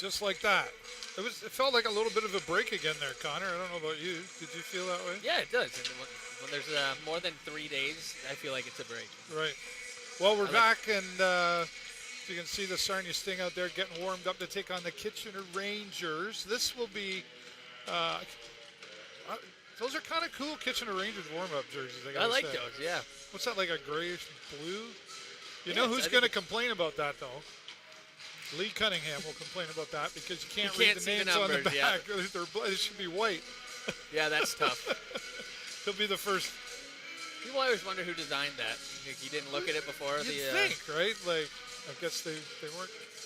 just like that. It felt like a little bit of a break again there, Connor. I don't know about you. Did you feel that way? Yeah, it does. And when there's more than 3 days, I feel like it's a break. Right. Well, we're back, and you can see the Sarnia Sting out there getting warmed up to take on the Kitchener Rangers. This will be, those are kind of cool Kitchener Rangers warm-up jerseys. I like those, yeah. What's that, like a grayish blue? You know who's going to complain about that, though? Lee Cunningham will complain about that because you can't read the names on the back. Yeah. It should be white. Yeah, that's tough. He'll be the first. People always wonder who designed that. You didn't look at it before. You'd think, right? Like, I guess they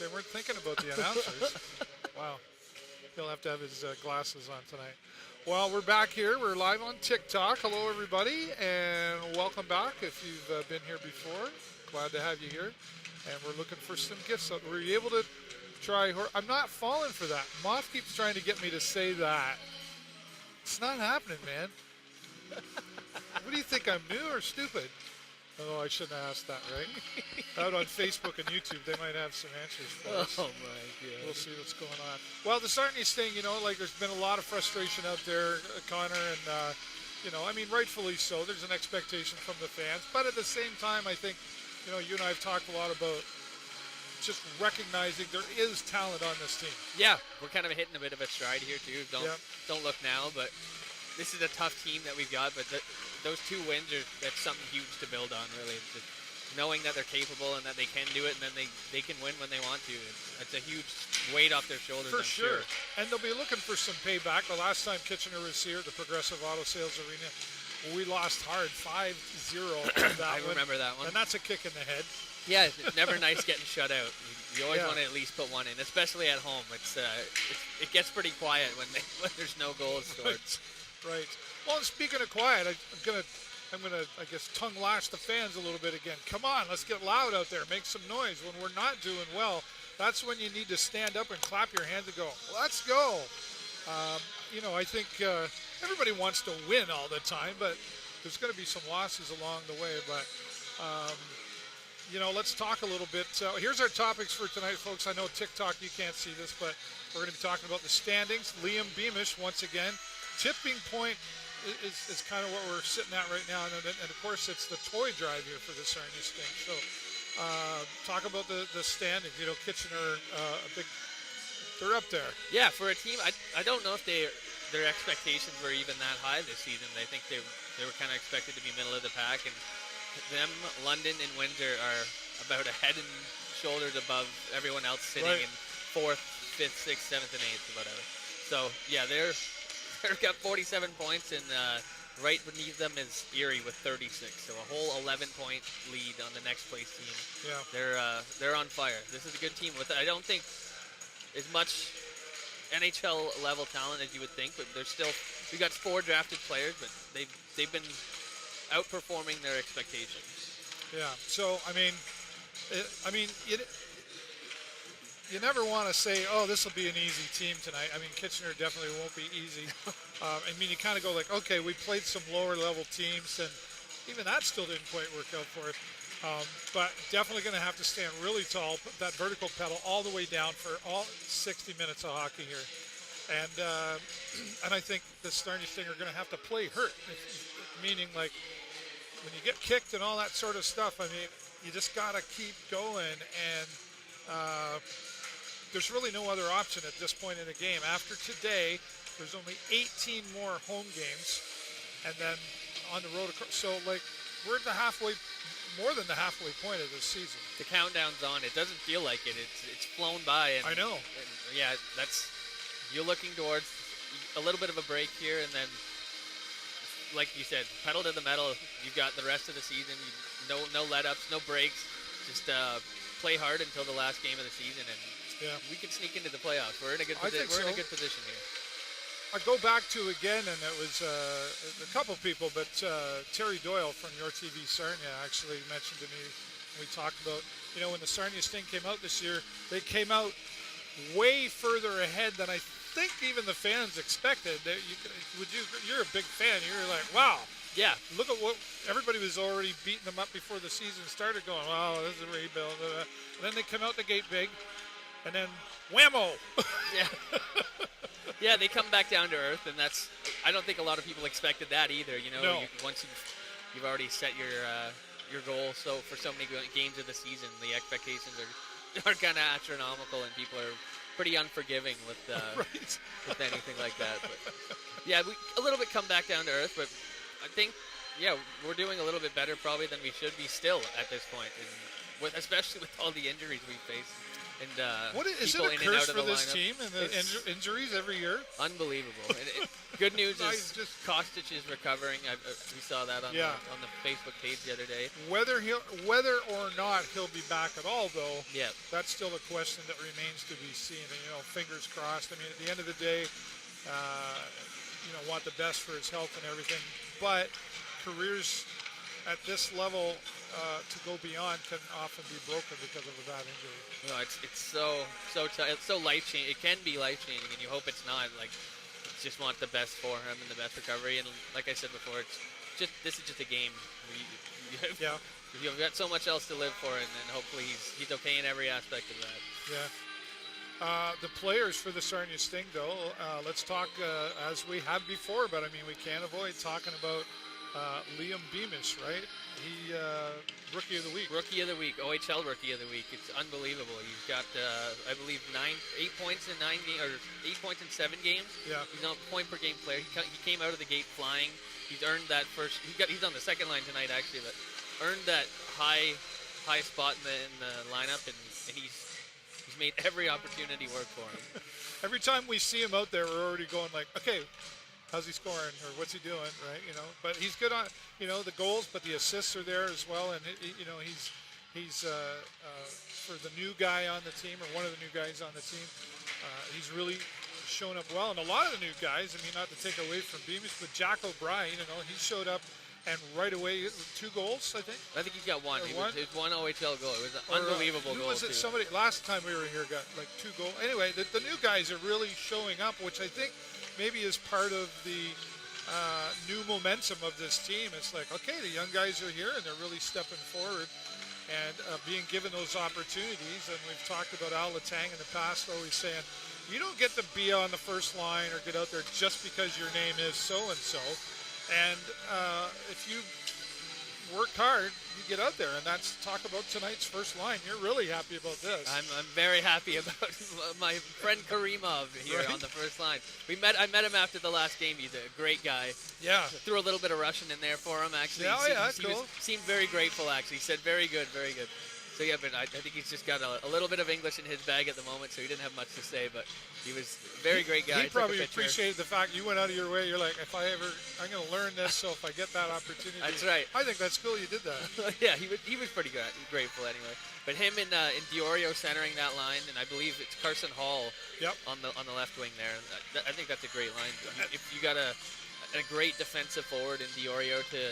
weren't thinking about the announcers. Wow. He'll have to have his glasses on tonight. Well, we're back here. We're live on TikTok. Hello, everybody, and welcome back. If you've been here before, glad to have you here. And we're looking for some gifts. Were you able to try? I'm not falling for that. Moth keeps trying to get me to say that. It's not happening, man. What do you think? I'm new or stupid? Oh, I shouldn't have asked that, right? Out on Facebook and YouTube, they might have some answers for us. Oh, my God. We'll see what's going on. Well, the Sarnia Sting, there's been a lot of frustration out there, Connor, and, rightfully so. There's an expectation from the fans. But at the same time, I think, you and I have talked a lot about just recognizing there is talent on this team. Yeah, we're kind of hitting a bit of a stride here, too. Don't look now, but this is a tough team that we've got, but those 2 wins that's something huge to build on, really. Just knowing that they're capable and that they can do it, and then they can win when they want to. It's a huge weight off their shoulders, For I'm sure. And they'll be looking for some payback. The last time Kitchener was here at the Progressive Auto Sales Arena, we lost hard 5-0 I remember that one. And that's a kick in the head. Yeah, it's never nice getting shut out. You always want to at least put one in, especially at home. It gets pretty quiet when there's no goals scored. Right. Well, speaking of quiet, I'm gonna, I guess, tongue lash the fans a little bit again. Come on, let's get loud out there, make some noise. When we're not doing well, that's when you need to stand up and clap your hands and go, let's go. I think everybody wants to win all the time, but there's going to be some losses along the way. But let's talk a little bit. Here's our topics for tonight, folks. I know TikTok, you can't see this, but we're going to be talking about the standings. Liam Beamish, once again. Tipping point is kind of what we're sitting at right now. And of course, it's the toy drive here for the Sarnia Sting. So talk about the standings. Kitchener, they're up there. Yeah, for a team, I don't know if their expectations were even that high this season. I think they were kind of expected to be middle of the pack. And them, London, and Windsor are about a head and shoulders above everyone else sitting in 4th, 5th, 6th, 7th, and 8th, whatever. So, yeah, they've got 47 points, and right beneath them is Erie with 36. So a whole 11-point lead on the next place team. Yeah. They're on fire. This is a good team. I don't think as much NHL level talent as you would think, but we got 4 drafted players, but they've been outperforming their expectations. Yeah. So you never want to say, oh, this will be an easy team tonight. Kitchener definitely won't be easy. You kind of go like, okay, we played some lower level teams, and even that still didn't quite work out for us. But definitely going to have to stand really tall, put that vertical pedal all the way down for all 60 minutes of hockey here. And I think the Sarnia Sting are going to have to play hurt, meaning like when you get kicked and all that sort of stuff, you just got to keep going. And there's really no other option at this point in the game. After today, there's only 18 more home games, and then on the road. So, we're at more than the halfway point of this season. The countdown's on. It doesn't feel like it. It's flown by. And, I know. And you're looking towards a little bit of a break here, and then, like you said, pedal to the metal. You've got the rest of the season. No let-ups, no breaks. Just play hard until the last game of the season, and we can sneak into the playoffs. We're in a good position. We're in a good position here. I go back to again, and it was a couple people, but Terry Doyle from Your TV Sarnia actually mentioned to me, we talked about, when the Sarnia Sting came out this year, they came out way further ahead than I think even the fans expected. You're a big fan. You're like, wow. Yeah. Look at what everybody was already beating them up before the season started, going, wow, this is a rebuild. And then they come out the gate big, and then whammo. Yeah. Yeah, they come back down to earth, and I don't think a lot of people expected that either. You know, No. Once you've already set your goal, so for so many games of the season, the expectations are kind of astronomical, and people are pretty unforgiving with Right. with anything like that. But yeah, we a little bit come back down to earth, but I think we're doing a little bit better probably than we should be still at this point, and especially with all the injuries we face. And Is it people a in and curse out of for the this lineup. team and the injuries every year? Unbelievable. And good news Nice, is just- Kostic is recovering. We saw that on the Facebook page the other day. Whether or not he'll be back at all, though, Yeah. that's still a question that remains to be seen. And, fingers crossed. I mean, at the end of the day, want the best for his health and everything. But careers at this level to go beyond can often be broken because of a bad injury. No, it's so life changing. It can be life changing, and you hope it's not. Like, just want the best for him and the best recovery. And like I said before, this is just a game. Yeah. You've got so much else to live for, and hopefully he's okay in every aspect of that. Yeah. The players for the Sarnia Sting, though, let's talk as we have before, but I mean, we can't avoid talking about Liam Beamish, right? He Rookie of the Week. Rookie of the Week, OHL Rookie of the Week. It's unbelievable. He's got, I believe, 8 points in 9 games, or 8 points in 7 games. Yeah. He's not a point-per-game player. He came out of the gate flying. He's earned that first. He's on the second line tonight, actually, but earned that high spot in the lineup, and he's made every opportunity work for him. Every time we see him out there, we're already going like, okay, how's he scoring or what's he doing, right? But he's good on, the goals, but the assists are there as well. And, he's for the new guy on the team or one of the new guys on the team, he's really shown up well. And a lot of the new guys, I mean, not to take away from Beamish, but Jack O'Brien, he showed up and right away 2 goals, I think. I think he's got one. It was one OHL goal. It was an unbelievable who goal. Was it? too. Somebody last time we were here got like 2 goals. Anyway, the new guys are really showing up, which I think maybe is part of the new momentum of this team. It's like, okay, the young guys are here and they're really stepping forward and being given those opportunities. And we've talked about Al Letang in the past, always saying, you don't get to be on the first line or get out there just because your name is so-and-so. And if you work hard, you get out there, and that's talk about tonight's first line. You're really happy about this. I'm very happy about my friend Karimov here on the first line. I met him after the last game. He's a great guy. Yeah. Threw a little bit of Russian in there for him, actually. Yeah, he seemed very grateful, actually. He said, very good, very good. So, yeah, but I think he's just got a little bit of English in his bag at the moment, so he didn't have much to say, but he was a very great guy. He probably appreciated the fact you went out of your way. You're like, I'm going to learn this, so if I get that opportunity. That's right. I think that's cool you did that. Yeah, he was pretty grateful anyway. But him and Diorio centering that line, and I believe it's Carson Hall on the left wing there. I think that's a great line. If you got a great defensive forward in Diorio to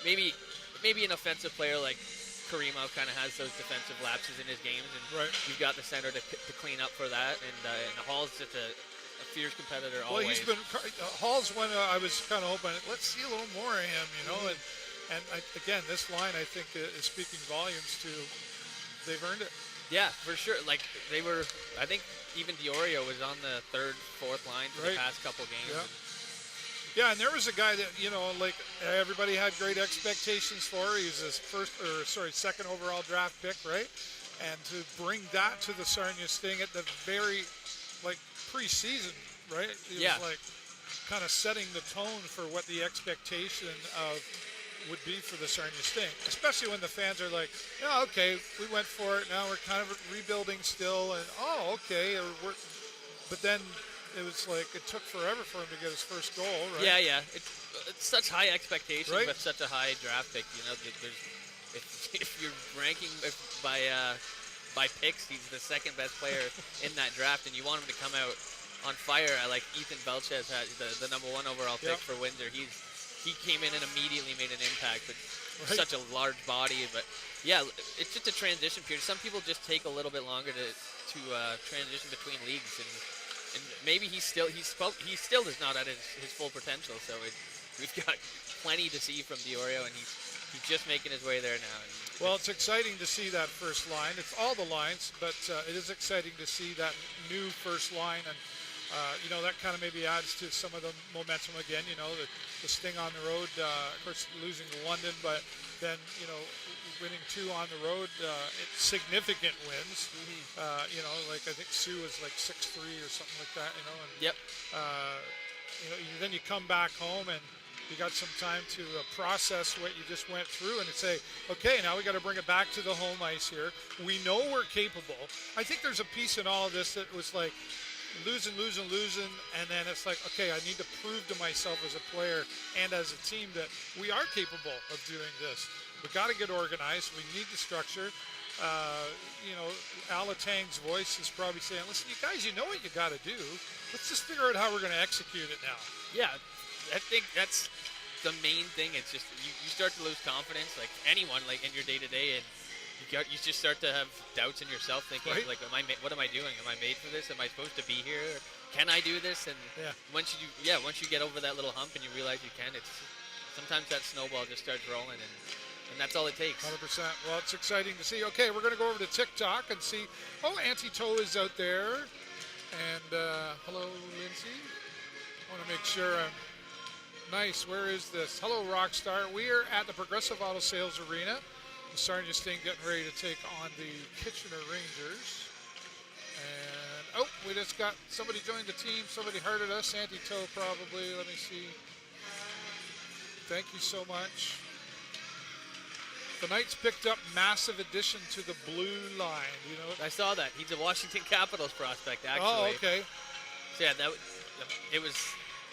maybe an offensive player like Karimov kind of has those defensive lapses in his games, and you've got the center to clean up for that. And Hall's just a fierce competitor always. Well, Hall's one I was kind of hoping, let's see a little more of him, And again, this line I think is speaking volumes to they've earned it. Yeah, for sure. Like I think even Diorio was on the 3rd, 4th line for the past couple games. Yeah. Yeah, and there was a guy that, everybody had great expectations for. He's his second overall draft pick, right? And to bring that to the Sarnia Sting at the very, preseason, right? It was kind of setting the tone for what the expectation of would be for the Sarnia Sting, especially when the fans are like, yeah, okay, we went for it. Now we're kind of rebuilding still, and okay, but then. It was like it took forever for him to get his first goal, right? Yeah. It's such high expectations with such a high draft pick. If you're ranking by picks, he's the second best player in that draft, and you want him to come out on fire. Like Ethan Belchez had the number 1 overall pick for Windsor. He came in and immediately made an impact with such a large body. But yeah, it's just a transition period. Some people just take a little bit longer to transition between leagues, and maybe he still is not at his full potential. So we've got plenty to see from Diorio, and He's just making his way there now. Well, it's exciting to see that first line. It's all the lines, but it is exciting to see that new first line. And, that kind of maybe adds to some of the momentum again. The Sting on the road, of course, losing to London, but then, winning 2 on the road, it's significant wins. Like I think Sioux was like 6-3 or something like that, And, Yep. Then you come back home and you got some time to process what you just went through and say, okay, now we got to bring it back to the home ice here. We know we're capable. I think there's a piece in all of this that was like losing, and then it's like, okay, I need to prove to myself as a player and as a team that we are capable of doing this. We got to get organized. We need the structure. Alatang's voice is probably saying, listen, you guys, you know what you got to do. Let's just figure out how we're going to execute it now. Yeah, I think that's the main thing. It's just you start to lose confidence, like anyone, like in your day-to-day, and you just start to have doubts in yourself, thinking, right? like, what am I doing? Am I made for this? Am I supposed to be here? Can I do this? And once you get over that little hump and you realize you can, sometimes that snowball just starts rolling, and that's all it takes. 100%. Well, it's exciting to see. Okay, we're going to go over to TikTok and see. Oh, Auntie Toe is out there. And hello, Lindsay. I want to make sure I'm nice. Where is this? Hello, Rockstar. We are at the Progressive Auto Sales Arena. The Sarnia Sting getting ready to take on the Kitchener Rangers. And, we just got somebody joined the team. Somebody hearted us. Auntie Toe probably. Let me see. Thank you so much. The Knights picked up massive addition to the blue line. I saw that. He's a Washington Capitals prospect, actually. Oh, okay. So, yeah, it was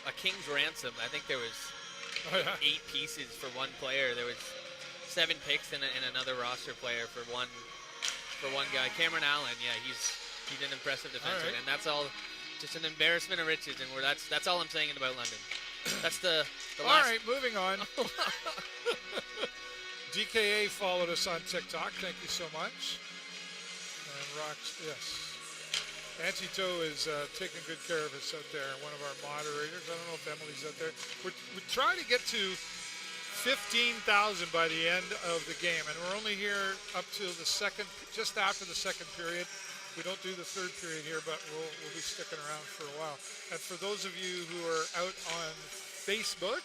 a king's ransom. I think there was 8 pieces for one player. There was 7 picks and another roster player for one guy. Cameron Allen, he's an impressive defenseman, and that's all just an embarrassment of riches. And that's all I'm saying about London. That's the last. All right, moving on. DKA followed us on TikTok. Thank you so much. And yes. Auntie Toe is taking good care of us out there, one of our moderators. I don't know if Emily's out there. We're trying to get to 15,000 by the end of the game, and we're only here up to just after the second period. We don't do the third period here, but we'll be sticking around for a while. And for those of you who are out on Facebook,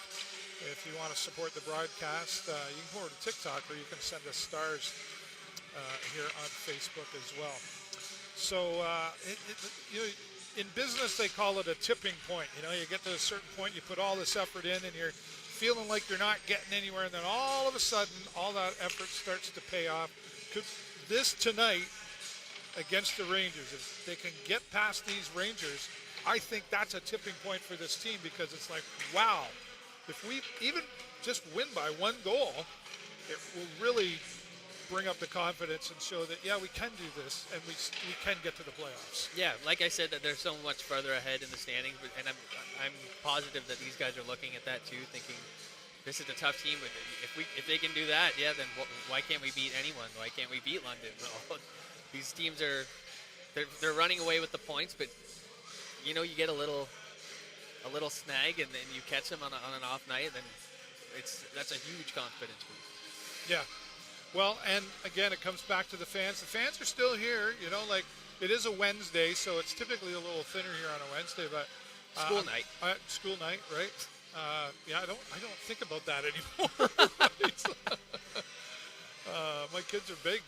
if you want to support the broadcast, you can go over to TikTok, or you can send us stars here on Facebook as well. So, in business, they call it a tipping point. You get to a certain point, you put all this effort in, and you're feeling like you're not getting anywhere, and then all of a sudden, all that effort starts to pay off. This tonight against the Rangers, if they can get past these Rangers, I think that's a tipping point for this team, because it's like, wow. If we even just win by 1 goal, it will really bring up the confidence and show that, we can do this, and we can get to the playoffs. Yeah, like I said, that they're so much further ahead in the standings, and I'm positive that these guys are looking at that too, thinking this is a tough team. But if they can do that, then why can't we beat anyone? Why can't we beat London? These teams they're running away with the points, but you get a little snag, and then you catch them on an off night, then that's a huge confidence boost. Yeah. Well, and again, it comes back to the fans. The fans are still here. It is a Wednesday, so it's typically a little thinner here on a Wednesday, but school night. School night, right? I don't think about that anymore. My kids are big,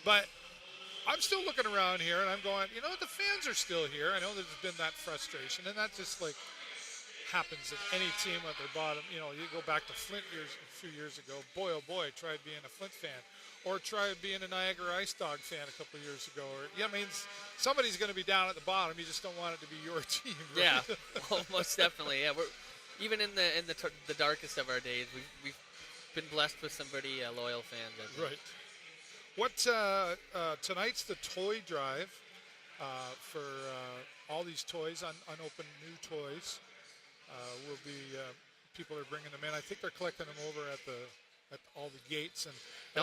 but I'm still looking around here, and I'm going, the fans are still here. I know there's been that frustration, and that just happens at any team at their bottom. You go back to Flint a few years ago. Boy, oh boy, tried being a Flint fan, or tried being a Niagara Ice Dog fan a couple of years ago. Or somebody's going to be down at the bottom. You just don't want it to be your team. Right? Yeah, well, most definitely. Yeah, we're even in the darkest of our days. We've been blessed with some pretty loyal fans. I think. Right. What tonight's the toy drive for all these toys, unopened new toys. Will be people are bringing them in. I think they're collecting them over at all the gates, and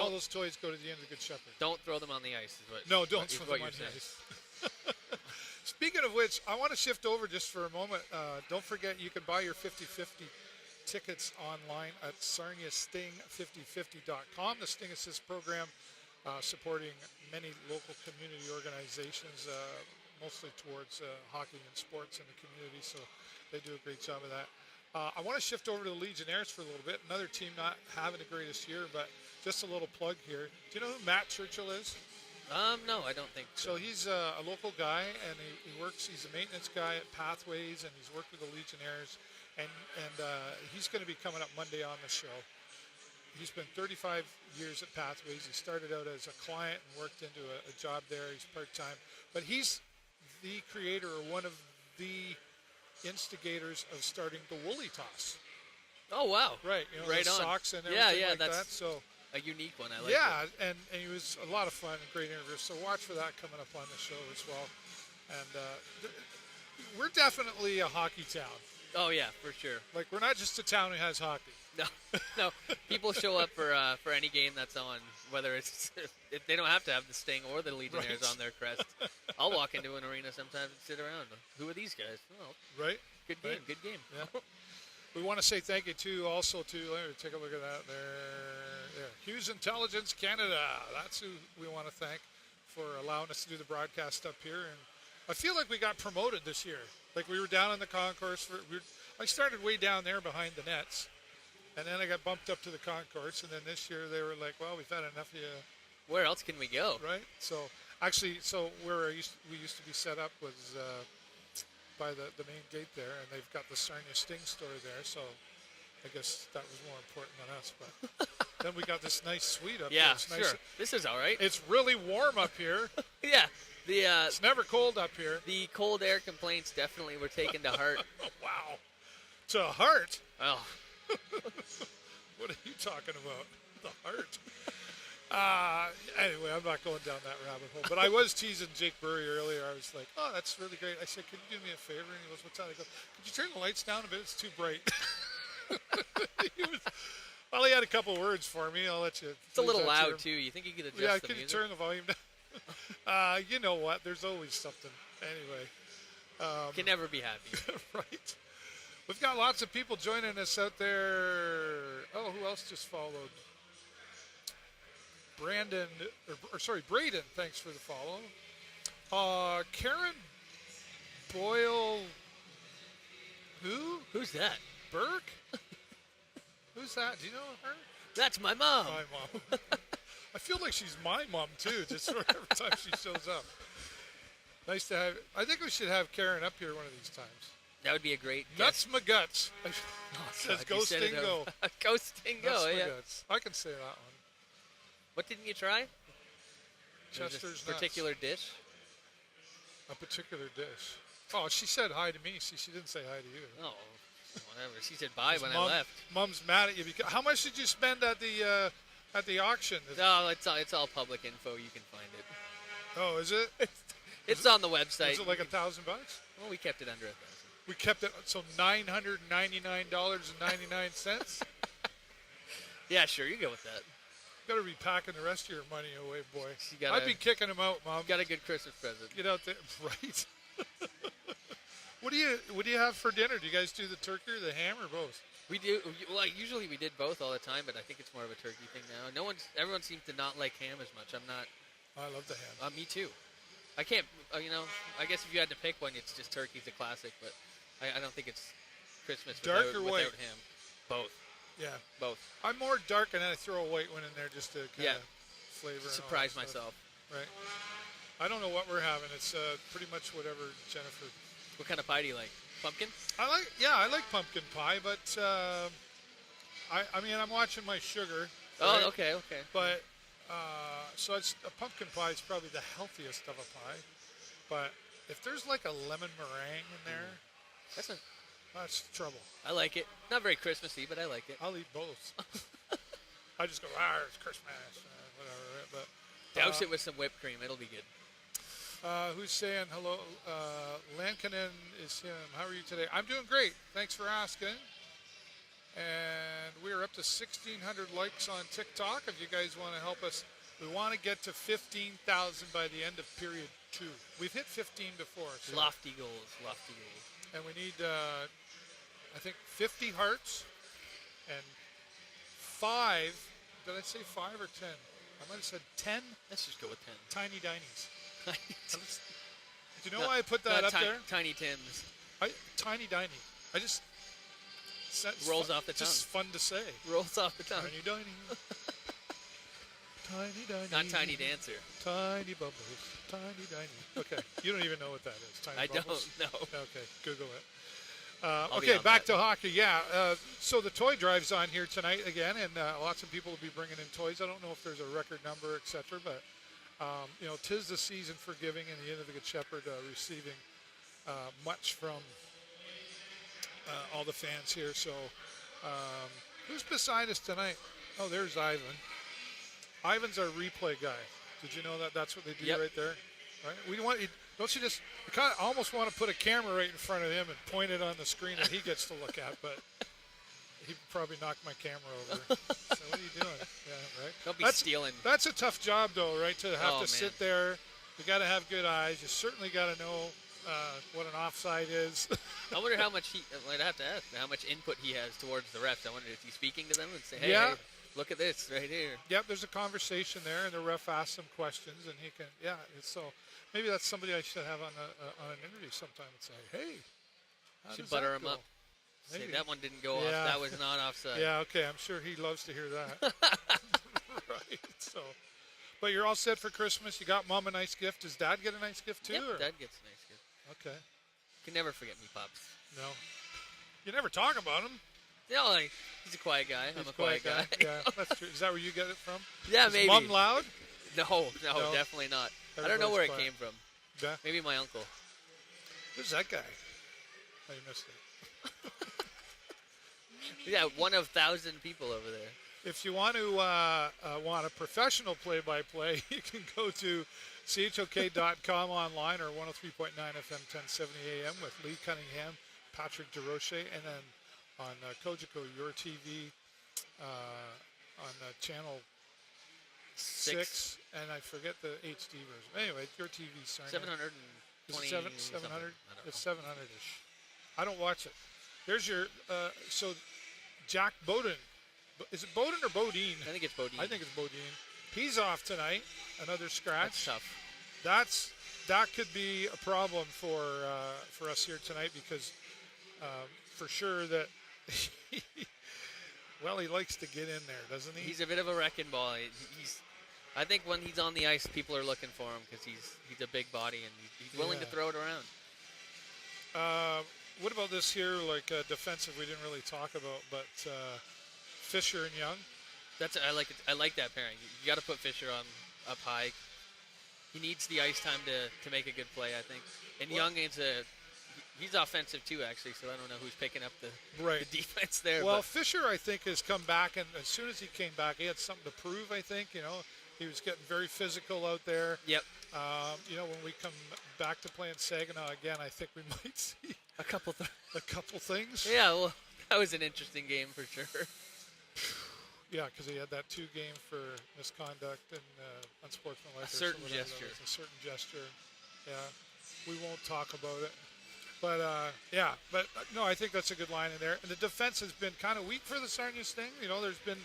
all those toys go to the end of the Good Shepherd. Don't throw them on the ice. Don't throw them on the ice. Speaking of which, I want to shift over just for a moment. Don't forget, you can buy your 50/50 tickets online at sarniasting5050.com. The Sting Assist program supporting many local community organizations, mostly towards hockey and sports in the community, so they do a great job of that. I want to shift over to the Legionnaires for a little bit. Another team not having the greatest year, but just a little plug here. Do you know who Matt Churchill is? No, I don't think so. So he's a local guy, and he works. He's a maintenance guy at Pathways, and he's worked with the Legionnaires. And he's going to be coming up Monday on the show. He's been 35 years at Pathways. He started out as a client and worked into a job there. He's part-time. But he's the creator or one of the instigators of starting the Woolly Toss. Oh, wow. Right. Right the on. socks and everything like that's that. So a unique one. I like it. And he was a lot of fun and great interview. So watch for that coming up on the show as well. And we're definitely a hockey town. Oh, yeah, for sure. Like, we're not just a town who has hockey. No. People show up for any game that's on, whether it's if they don't have to have the Sting or the Legionnaires on their crest. I'll walk into an arena sometimes and sit around. Who are these guys? Oh, right. Good game. Right. Good game. Yeah. We want to say thank you to let me take a look at that there. Hughes Intelligence Canada. That's who we want to thank for allowing us to do the broadcast up here. And I feel like we got promoted this year. Like, we were down in the concourse. I started way down there behind the nets, and then I got bumped up to the concourse. And then this year they were like, "Well, we've had enough of you." Where else can we go? Right. So actually, where we used to be set up was by the main gate there, and they've got the Sarnia Sting store there. So I guess that was more important than us. But then we got this nice suite up here. Yeah, It's sure. nice. This is all right. It's really warm up here. Yeah. It's never cold up here. The cold air complaints definitely were taken to heart. Wow. To heart? Oh. What are you talking about? The heart. Anyway, I'm not going down that rabbit hole. But I was teasing Jake Burry earlier. I was like, "Oh, that's really great." I said, "Could you do me a favor?" And he goes, "What's that?" I go, "Could you turn the lights down a bit? It's too bright." He had a couple words for me. I'll let you. It's a little loud, too. You think you could adjust the music? Yeah, could you turn the volume down? You know what? There's always something. Anyway. Can never be happy. Right. We've got lots of people joining us out there. Oh, who else just followed? Braden, thanks for the follow. Karen Boyle, Who's that? Burke? Who's that? Do you know her? That's my mom. My mom. I feel like she's my mom, too, just every time she shows up. Nice to have. I think we should have Karen up here one of these times. That would be a great Nuts guest. McGuts. Says go Sting go. Go Sting go, yeah. McGuts. I can say that one. What didn't you try? Chester's a particular dish? A particular dish. Oh, she said hi to me. See, she didn't say hi to you. Oh, whatever. She said bye when I left. Mom's mad at you. Because, how much did you spend at the auction? No, it's all public info. You can find it. Oh, is it? It's on the website. Is it like $1,000? Well, we kept it under $1,000. We kept it, so $999.99. Yeah, sure, you go with that. Better be packing the rest of your money away, boy. I'd be kicking them out, Mom. Got a good Christmas present. Get out there, right? What do you have for dinner? Do you guys do the turkey or the ham or both? We do. Well, usually we did both all the time, but I think it's more of a turkey thing now. Everyone seems to not like ham as much. I'm not. I love the ham. Me too. I can't. I guess if you had to pick one, it's just turkey's a classic, but I don't think it's Christmas dark without, or white? without ham. Both. Yeah. Both. I'm more dark, and then I throw a white one in there just to kind of flavor. Surprise myself. Right. I don't know what we're having. It's pretty much whatever Jennifer. What kind of pie do you like? Pumpkin? I like pumpkin pie, but I'm watching my sugar. Oh, right? okay. But so it's a pumpkin pie is probably the healthiest of a pie. But if there's like a lemon meringue in there, that's trouble. I like it. Not very Christmassy, but I like it. I'll eat both. I just go, it's Christmas, whatever. But douse it with some whipped cream. It'll be good. Who's saying hello? Lankinen is him. How are you today? I'm doing great. Thanks for asking. And we're up to 1,600 likes on TikTok. If you guys want to help us, we want to get to 15,000 by the end of period 2. We've hit 15 before. So. Lofty goals. And we need, I think, 50 hearts. And 5, did I say 5 or 10? I might have said 10 Let's just go with 10. tiny dinies. Do you know Not- why I put that not up there? Tiny Tim's. Tiny diny. I just Rolls off the just tongue. fun to say. Rolls off the tongue. Tiny diny. Tiny diny. Not Tiny Dancer. Tiny bubbles. Tiny diny. Okay. You don't even know what that is. Tiny I bubbles. don't know. Okay. Google it. I'll be Okay, on back that. to hockey. Yeah. So the toy drive's on here tonight again, and lots of people will be bringing in toys. I don't know if there's a record number, etc., but tis the season for giving, and the Inn of the Good Shepherd receiving much from all the fans here. So, who's beside us tonight? Oh, there's Ivan. Ivan's our replay guy. Did you know that? That's what they do right there. Right? We want. Don't you just? I kind of almost want to put a camera right in front of him and point it on the screen that he gets to look at, but he'd probably knock my camera over. So what are you doing? Yeah, right. Don't be stealing. That's a tough job, though, right? To have to man. sit there. You got to have good eyes. You certainly got to know what an offside is. I wonder how much I'd have to ask how much input he has towards the refs. I wonder if he's speaking to them and say, hey, look at this right here. Yep, there's a conversation there, and the ref asks some questions, and he can. Yeah, so maybe that's somebody I should have on an interview sometime and say, hey, how Should does butter that him go? up. Say, Maybe. that one didn't go off. That was not offside. Yeah, okay. I'm sure he loves to hear that. Right. So, but you're all set for Christmas. You got Mom a nice gift. Does Dad get a nice gift too? Yep, or? Dad gets a nice gift. Okay. Can never forget me, Pops. No. You never talk about him. No, he's a quiet guy. I'm a quiet guy. Yeah, that's true. Is that where you get it from? Yeah, Is maybe. Mom loud? No, definitely not. I don't know where it came from. Yeah. Maybe my uncle. Who's that guy? Oh, you missed it. Yeah, one of 1,000 people over there. If you want to want a professional play-by-play, you can go to chok.com online or 103.9 FM 1070 AM with Lee Cunningham, Patrick DeRoche, and then on Kojiko, Your TV, on channel 6, and I forget the HD version. Anyway, Your TV, Sarnia. 720. 700? It's 700-ish. I don't watch it. There's your, so Jack Bowden. Is it Bowden or Bodine? I think it's Bodine. I think it's Bodine. He's off tonight. Another scratch. That's tough. That could be a problem for us here tonight because for sure that well, he likes to get in there, doesn't he? He's a bit of a wrecking ball. I think when he's on the ice, people are looking for him because he's a big body and he's willing to throw it around. What about this here, like defensive? We didn't really talk about, but Fisher and Young. I like it. I like that pairing. You got to put Fisher on up high. He needs the ice time to make a good play, I think. And Young he's offensive too, actually. So I don't know who's picking up the defense there. Well, Fisher, I think, has come back, and as soon as he came back, he had something to prove. I think he was getting very physical out there. Yep. When we come back to playing Saginaw again, I think we might see a couple things. Yeah, well, that was an interesting game for sure. Yeah, because he had that 2 game for misconduct and unsportsmanlike. A certain gesture. A certain gesture. Yeah, we won't talk about it. But no, I think that's a good line in there. And the defense has been kind of weak for the Sarnia Sting. There's been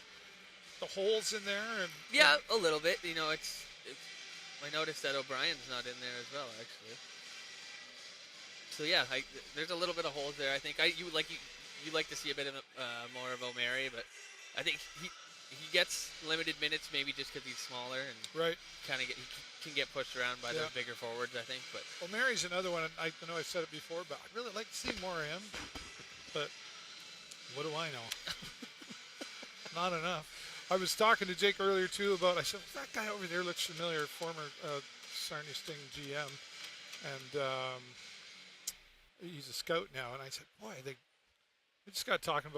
the holes in there. And a little bit. It's I noticed that O'Brien's not in there as well, actually. So yeah, there's a little bit of holes there. I think you like to see a bit of more of O'Mary, but I think he gets limited minutes maybe just because he's smaller and kind of he can get pushed around by those bigger forwards, I think. But O'Mary's another one. I know I've said it before, but I'd really like to see more of him. But what do I know? Not enough. I was talking to Jake earlier too about. I said that guy over there looks familiar, former Sarnia Sting GM, and he's a scout now. And I said, boy, we just got talking about.